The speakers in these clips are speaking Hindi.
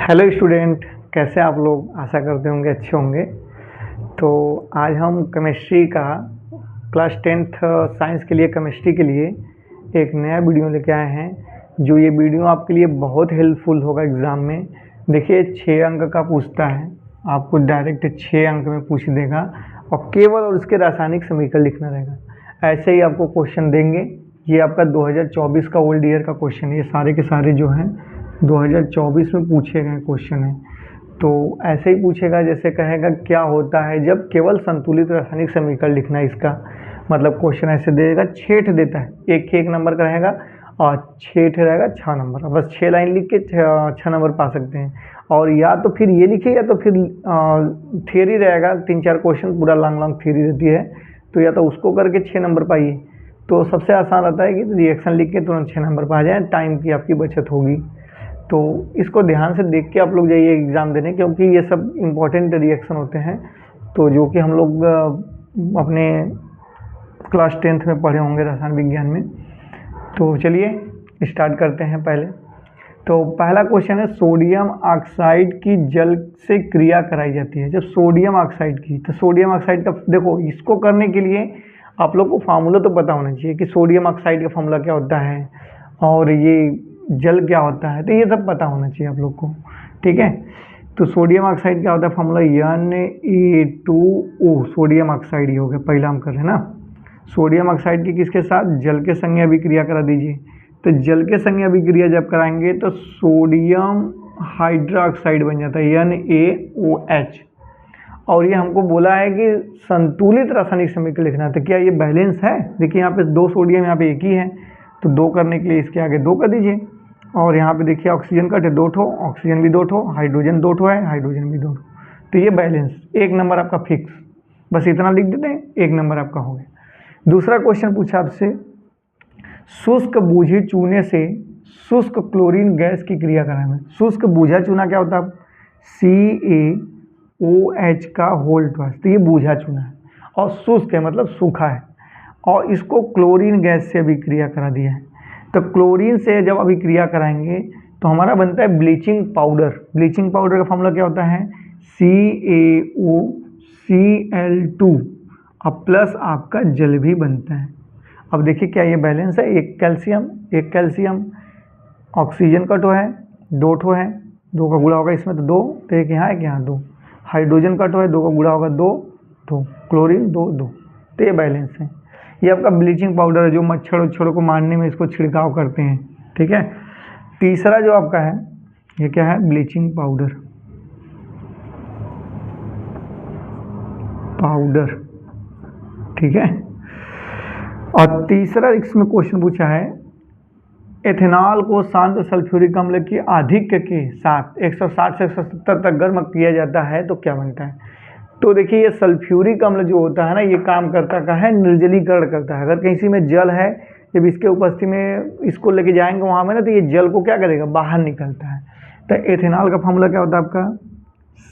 हेलो स्टूडेंट, कैसे आप लोग? आशा करते होंगे अच्छे होंगे। तो आज हम केमिस्ट्री का क्लास 10th साइंस के लिए केमिस्ट्री के लिए एक नया वीडियो लेके आए हैं। जो ये वीडियो आपके लिए बहुत हेल्पफुल होगा एग्ज़ाम में। देखिए 6 अंक का पूछता है, आपको डायरेक्ट 6 अंक में पूछ देगा और केवल और उसके रासायनिक समीकरण लिखना रहेगा। ऐसे ही आपको क्वेश्चन देंगे। ये आपका 2024 का ओल्ड ईयर का क्वेश्चन है। ये सारे के सारे जो हैं 2024 में पूछे गए क्वेश्चन हैं। तो ऐसे ही पूछेगा, जैसे कहेगा क्या होता है जब केवल संतुलित रासायनिक समीकरण लिखना है। इसका मतलब क्वेश्चन ऐसे देगा, 6 देता है, एक नंबर का रहेगा और 6 रहेगा 6 नंबर। बस 6 लाइन लिख के 6 नंबर पा सकते हैं। और या तो फिर ये लिखिए या तो फिर थियरी रहेगा, 3-4 क्वेश्चन पूरा लॉन्ग थियरी रहती है, तो या तो उसको करके 6 नंबर पाइए। तो सबसे आसान रहता है कि रिएक्शन लिख के तुरंत 6 नंबर पा जाए, टाइम की आपकी बचत होगी। तो इसको ध्यान से देख के आप लोग जाइए एग्ज़ाम देने, क्योंकि ये सब इम्पोर्टेंट रिएक्शन होते हैं, तो जो कि हम लोग अपने क्लास 10th में पढ़े होंगे रसायन विज्ञान में। तो चलिए स्टार्ट करते हैं। पहले तो पहला क्वेश्चन है, सोडियम ऑक्साइड की जल से क्रिया कराई जाती है। जब सोडियम ऑक्साइड की, तो सोडियम ऑक्साइड का देखो, इसको करने के लिए आप लोग को फार्मूला तो पता होना चाहिए कि सोडियम ऑक्साइड का फार्मूला क्या होता है और ये जल क्या होता है। तो ये सब पता होना चाहिए आप लोग को, ठीक है। तो सोडियम ऑक्साइड क्या होता है, फार्मूला Na2O, सोडियम ऑक्साइड ही हो गया। पहला हम कर रहे हैं ना, सोडियम ऑक्साइड की किसके साथ, जल के संग अभिक्रिया करा दीजिए। तो जल के संग अभिक्रिया जब कराएंगे तो सोडियम हाइड्रोक्साइड बन जाता है, NaOH। और ये हमको बोला है कि संतुलित रासायनिक समीकरण लिखना है। तो क्या ये बैलेंस है? देखिए यहाँ पे 2 सोडियम, यहाँ पे एक ही है, तो 2 करने के लिए इसके आगे 2 कर दीजिए। और यहाँ पे देखिए ऑक्सीजन कट है 2 ठो, ऑक्सीजन भी 2 ठो, हाइड्रोजन 2 ठो है, हाइड्रोजन भी 2 ठो। तो ये बैलेंस, 1 नंबर आपका फिक्स। बस इतना लिख देते हैं, 1 नंबर आपका हो गया। दूसरा क्वेश्चन पूछा आपसे, शुष्क बूझी चूने से शुष्क क्लोरीन गैस की क्रिया कराना। शुष्क बूझा चूना क्या होता है, CaOH का होल ट्वाइस। तो ये बूझा चूना है और शुष्क है मतलब सूखा है, और इसको क्लोरीन गैस से अभिक्रिया करा दिया है। तो क्लोरीन से जब अभिक्रिया कराएंगे तो हमारा बनता है ब्लीचिंग पाउडर। ब्लीचिंग पाउडर का फॉर्मूला क्या होता है, CaOCl2 और प्लस आपका जल भी बनता है। अब देखिए क्या ये बैलेंस है, एक कैल्शियम, ऑक्सीजन का ठो है 2 ठो है, 2 का गुणा होगा इसमें तो 2, तो एक यहाँ 2, हाइड्रोजन का ठो है 2 का गुणा होगा 2, क्लोरीन 2, तो ये बैलेंस है। ये आपका ब्लीचिंग पाउडर है, जो मच्छर उच्छरों को मारने में इसको छिड़काव करते हैं, ठीक है। तीसरा जो आपका है, ये क्या है, ब्लीचिंग पाउडर, ठीक है। और तीसरा इसमें क्वेश्चन पूछा है, एथेनॉल को शांत सल्फ्यूरिक अम्ल की आधिक्य के साथ 160 से 170 तक गर्म किया जाता है तो क्या बनता है। तो देखिए ये सल्फ्यूरिक अम्ल जो होता है ना, ये काम करता का है, निर्जलीकरण करता है। अगर किसी में जल है, जब इसके उपस्थिति में इसको लेके जाएंगे वहाँ में ना, तो ये जल को क्या करेगा, बाहर निकलता है। तो एथेनॉल का फॉर्मूला क्या होता है आपका,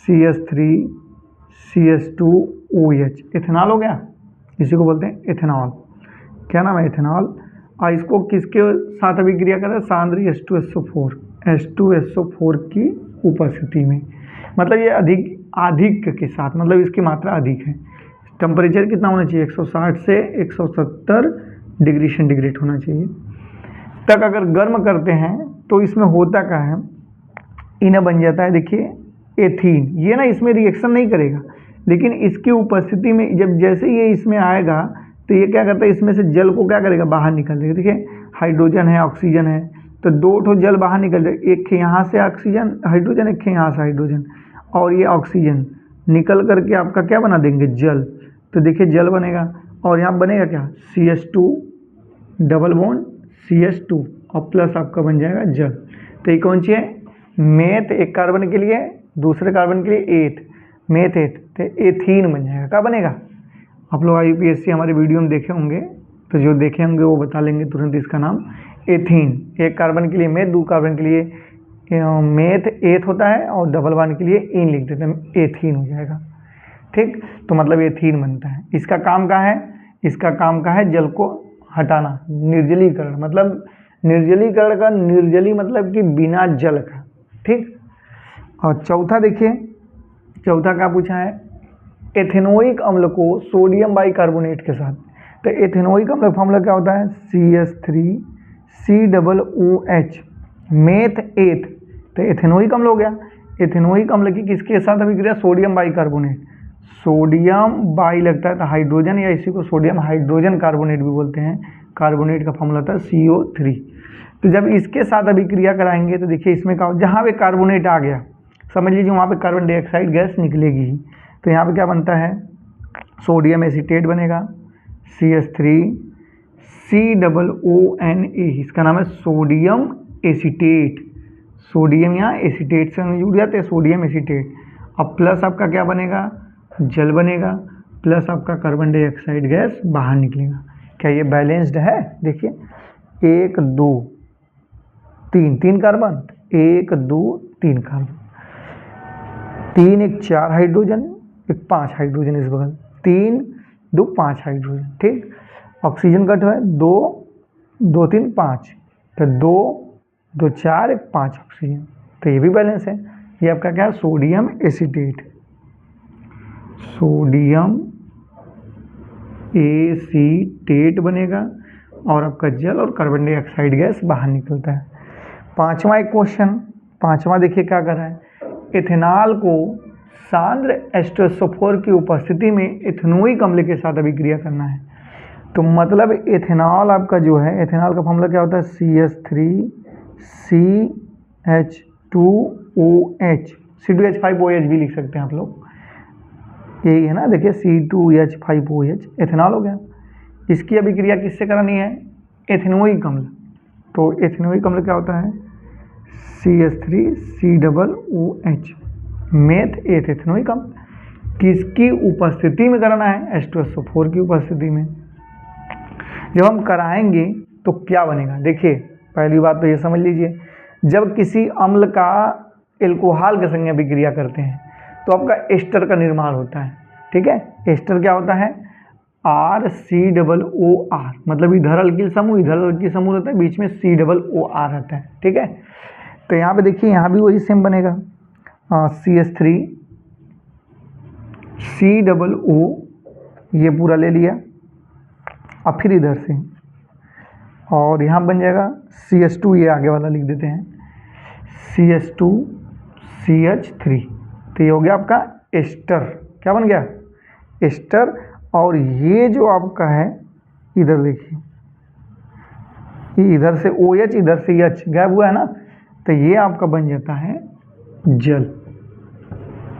CH3CH2OH, एथेनॉल हो गया। इसी को बोलते हैं एथेनॉल। क्या नाम है, एथेनॉल। और इसको किसके साथ अभिक्रिया करें, सांद्र H2SO4 की उपस्थिति में। मतलब ये अधिक के साथ, मतलब इसकी मात्रा अधिक है। टेम्परेचर कितना होना चाहिए, 160 से 170 डिग्री सेंटीग्रेड होना चाहिए तक। अगर गर्म करते हैं तो इसमें होता क्या है, इन्हें बन जाता है, देखिए एथीन। ये ना इसमें रिएक्शन नहीं करेगा, लेकिन इसकी उपस्थिति में जब जैसे ये इसमें आएगा तो ये क्या करता है, इसमें से जल को क्या करेगा, बाहर निकल देगा। देखिए हाइड्रोजन है, ऑक्सीजन है, तो 2 ठो जल बाहर निकल जाए, एक यहाँ से ऑक्सीजन हाइड्रोजन, एक यहाँ से हाइड्रोजन, और ये ऑक्सीजन निकल करके आपका क्या बना देंगे, जल। तो देखिए जल बनेगा, और यहाँ बनेगा क्या, CH2 डबल बॉन्ड CH2 और प्लस आपका बन जाएगा जल। तो ये कौन सी है, मेथ, एक कार्बन के लिए, दूसरे कार्बन के लिए एथ, मेथ एथ, तो एथीन बन जाएगा। क्या बनेगा, आप लोग IUPAC हमारे वीडियो में देखे होंगे, तो जो देखे होंगे वो बता लेंगे तुरंत इसका नाम, एथीन। एक कार्बन के लिए मेथ, 2 कार्बन के लिए मेथ एथ होता है, और डबल बॉन्ड के लिए इन लिख देते हैं, एथीन हो जाएगा, ठीक। तो मतलब एथीन बनता है। इसका काम क्या है, इसका काम क्या है, जल को हटाना, निर्जलीकरण। मतलब निर्जलीकरण का, निर्जली मतलब कि बिना जल का, ठीक। और चौथा देखिए, चौथा क्या पूछा है, एथेनोइक अम्ल को सोडियम बाइकार्बोनेट के साथ। तो एथेनोइक अम्ल का फॉर्मूला क्या होता है, CH3COOH मेथ एथ। तो एथेनोइक अम्ल हो गया। एथेनोइक अम्ल की किसके साथ अभिक्रिया, सोडियम बाइकार्बोनेट। सोडियम बाई लगता है तो हाइड्रोजन, या इसी को सोडियम हाइड्रोजन कार्बोनेट भी बोलते हैं। कार्बोनेट का फॉर्मूला था CO3। तो जब इसके साथ अभिक्रिया कराएंगे तो देखिए इसमें क्या, जहाँ पे कार्बोनेट आ गया समझ लीजिए वहाँ पे कार्बन डाइऑक्साइड गैस निकलेगी। तो यहाँ पे क्या बनता है, सोडियम एसीटेट बनेगा, CH3COONA, इसका नाम है सोडियम एसीटेट। सोडियम यहाँ एसीटेट से जुड़ जाते हैं, सोडियम एसीटेट। अब प्लस आपका क्या बनेगा, जल बनेगा, प्लस आपका कार्बन डाइऑक्साइड गैस बाहर निकलेगा। क्या ये बैलेंस्ड है, देखिए 1 2 3 3 कार्बन, 1 2 3 कार्बन, 3 1 4 हाइड्रोजन, 1 5 हाइड्रोजन इस बगल, 3 2 5 हाइड्रोजन, ठीक। ऑक्सीजन कट है 2 2 3 5, तो 2 2 4 1 5 ऑक्सीजन, तो ये भी बैलेंस है। ये आपका क्या है, सोडियम एसीटेट, सोडियम एसीटेट बनेगा और आपका जल और कार्बन डाइऑक्साइड गैस बाहर निकलता है। पांचवा एक क्वेश्चन, पांचवा देखिए क्या कर रहा है, एथेनॉल को सांद्र एस्टोसोफोर की उपस्थिति में एथेनोइक अम्ल के साथ अभिक्रिया करना है। तो मतलब एथेनॉल आपका जो है, एथेनॉल का फॉर्मूला क्या होता है, CH3CH2OH, C2H5OH भी लिख सकते हैं आप लोग, यही है ना, देखिए C2H5OH एथेनॉल हो गया। इसकी अभिक्रिया किससे करानी है, एथेनोइक अम्ल। तो एथेनोइक अम्ल क्या होता है, CH3COOH मेथ एथ एथेनोइक अम्ल। किसकी उपस्थिति में कराना है, H2SO4 की उपस्थिति में। जब हम कराएंगे तो क्या बनेगा, देखिए पहली बात तो ये समझ लीजिए, जब किसी अम्ल का एल्कोहल के संग अभिक्रिया करते हैं तो आपका एस्टर का निर्माण होता है, ठीक है। एस्टर क्या होता है, RCOOR, मतलब इधर अल्किल समूह इधर अल्किल समूह रहता है, बीच में COOR रहता है, ठीक है। तो यहाँ पे देखिए यहाँ भी वही सेम बनेगा, CH3COO, ये पूरा ले लिया, अब फिर इधर से, और यहाँ बन जाएगा CH2, ये आगे वाला लिख देते हैं, CH2CH3। तो ये हो गया आपका एस्टर, क्या बन गया, एस्टर। और ये जो आपका है, इधर देखिए, ये इधर से OH इधर से H गैप हुआ है ना, तो ये आपका बन जाता है जल,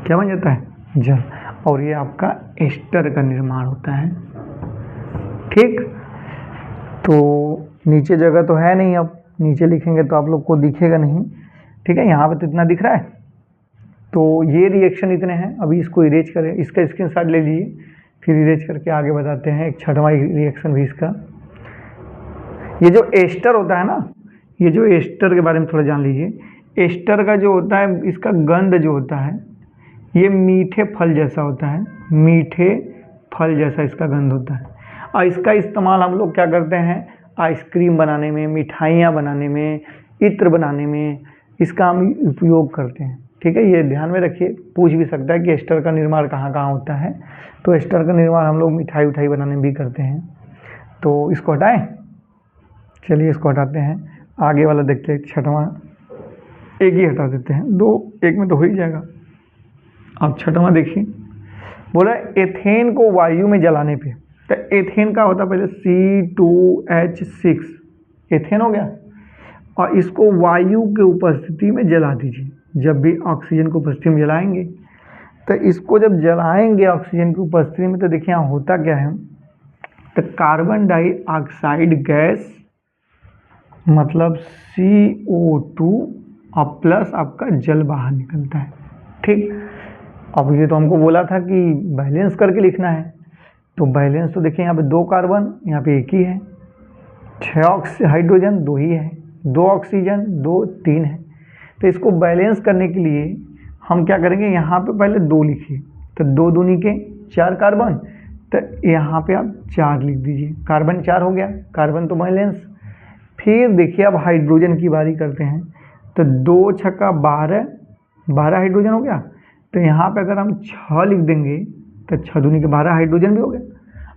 क्या बन जाता है, जल। और ये आपका एस्टर का निर्माण होता है, ठीक। तो नीचे जगह तो है नहीं, अब नीचे लिखेंगे तो आप लोग को दिखेगा नहीं, ठीक है। यहाँ पे तो इतना दिख रहा है। तो ये रिएक्शन इतने हैं, अभी इसको इरेज करें, इसका स्क्रीनशॉट ले लीजिए, फिर इरेज करके आगे बताते हैं एक छठवां रिएक्शन भी इसका। ये जो एस्टर होता है ना, ये जो एस्टर के बारे में थोड़ा जान लीजिए। एस्टर का जो होता है, इसका गंध जो होता है ये मीठे फल जैसा होता है, मीठे फल जैसा इसका गंध होता है। और इसका इस्तेमाल हम लोग क्या करते हैं, आइसक्रीम बनाने में, मिठाइयाँ बनाने में, इत्र बनाने में इसका हम उपयोग करते हैं, ठीक है। ये ध्यान में रखिए, पूछ भी सकता है कि एस्टर का निर्माण कहाँ कहाँ होता है। तो एस्टर का निर्माण हम लोग मिठाई उठाई बनाने में भी करते हैं। तो इसको हटाएं, चलिए इसको हटाते हैं, आगे वाला देखते हैं, छठवां, एक ही हटा देते हैं, दो एक में तो हो ही जाएगा। अब छठवां देखिए, बोला एथेन को वायु में जलाने पे, तो एथेन का होता है पहले C2H6, एथेन हो गया, और इसको वायु के उपस्थिति में जला दीजिए। जब भी ऑक्सीजन की उपस्थिति में जलाएंगे, तो इसको जब जलाएंगे ऑक्सीजन की उपस्थिति में, तो देखिए यहाँ होता क्या है, तो कार्बन डाइऑक्साइड गैस मतलब CO2 और प्लस आपका जल बाहर निकलता है, ठीक। अब ये तो हमको बोला था कि बैलेंस करके लिखना है, तो बैलेंस तो देखिए यहाँ पे 2 कार्बन, यहाँ पे एक ही है, 6 हाइड्रोजन 2 ही है, 2 ऑक्सीजन 2 3 है। तो इसको बैलेंस करने के लिए हम क्या करेंगे, यहाँ पे पहले 2 लिखिए, तो 2 दूनी के 4 कार्बन, तो यहाँ पे आप 4 लिख दीजिए, कार्बन 4 हो गया, कार्बन तो बैलेंस। फिर देखिए अब हाइड्रोजन की बारी करते हैं, तो 2 छक्का 12, 12 हाइड्रोजन हो गया। तो यहाँ पे अगर हम 6 लिख देंगे तो 6 दूनी के 12 हाइड्रोजन भी हो गया।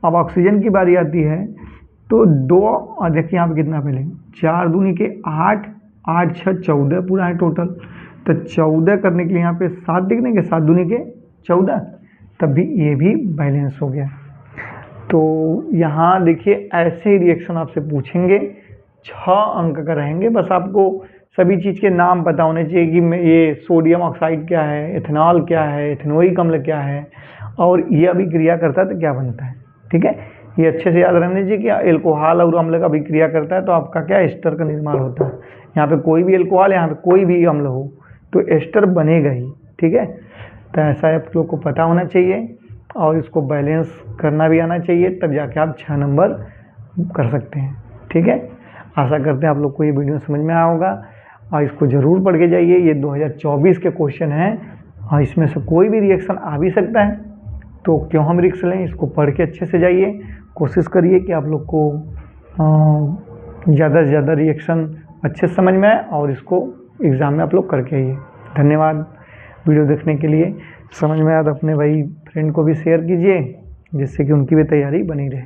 अब ऑक्सीजन की बारी आती है तो 2, और देखिए यहाँ पे कितना पहले 4 दूनी के 8, 8 6 14 पूरा है टोटल। तो 14 करने के लिए यहाँ पे 7 लिख देंगे, 7 दूनी के 14, तब भी ये भी बैलेंस हो गया। तो यहाँ देखिए ऐसे ही रिएक्शन आपसे पूछेंगे, 6 अंक का रहेंगे। बस आपको सभी चीज़ के नाम पता होने चाहिए कि ये सोडियम ऑक्साइड क्या है, इथेनॉल क्या है, इथेनोइक अम्ल क्या है, और ये अभिक्रिया करता है तो क्या बनता है। ठीक है, ये अच्छे से याद रखना चाहिए कि एल्कोहल और अम्ल का अभिक्रिया करता है तो आपका क्या एस्टर का निर्माण होता है। यहाँ पे कोई भी एल्कोहल, यहाँ पे कोई भी अम्ल हो तो एस्टर बनेगा ही। ठीक है, तो ऐसा आप लोग को पता होना चाहिए और इसको बैलेंस करना भी आना चाहिए, तब जाके आप 6 नंबर कर सकते हैं। ठीक है, आशा करते हैं आप लोग को ये वीडियो समझ में आया होगा और इसको ज़रूर पढ़ के जाइए। ये 2024 के क्वेश्चन हैं और इसमें से कोई भी रिएक्शन आ भी सकता है, तो क्यों हम रिस्क लें। इसको पढ़ के अच्छे से जाइए, कोशिश करिए कि आप लोग को ज़्यादा से ज़्यादा रिएक्शन अच्छे से समझ में आए और इसको एग्ज़ाम में आप लोग करके आइए। धन्यवाद वीडियो देखने के लिए। समझ में आया तो अपने भाई फ्रेंड को भी शेयर कीजिए, जिससे कि उनकी भी तैयारी बनी रहे।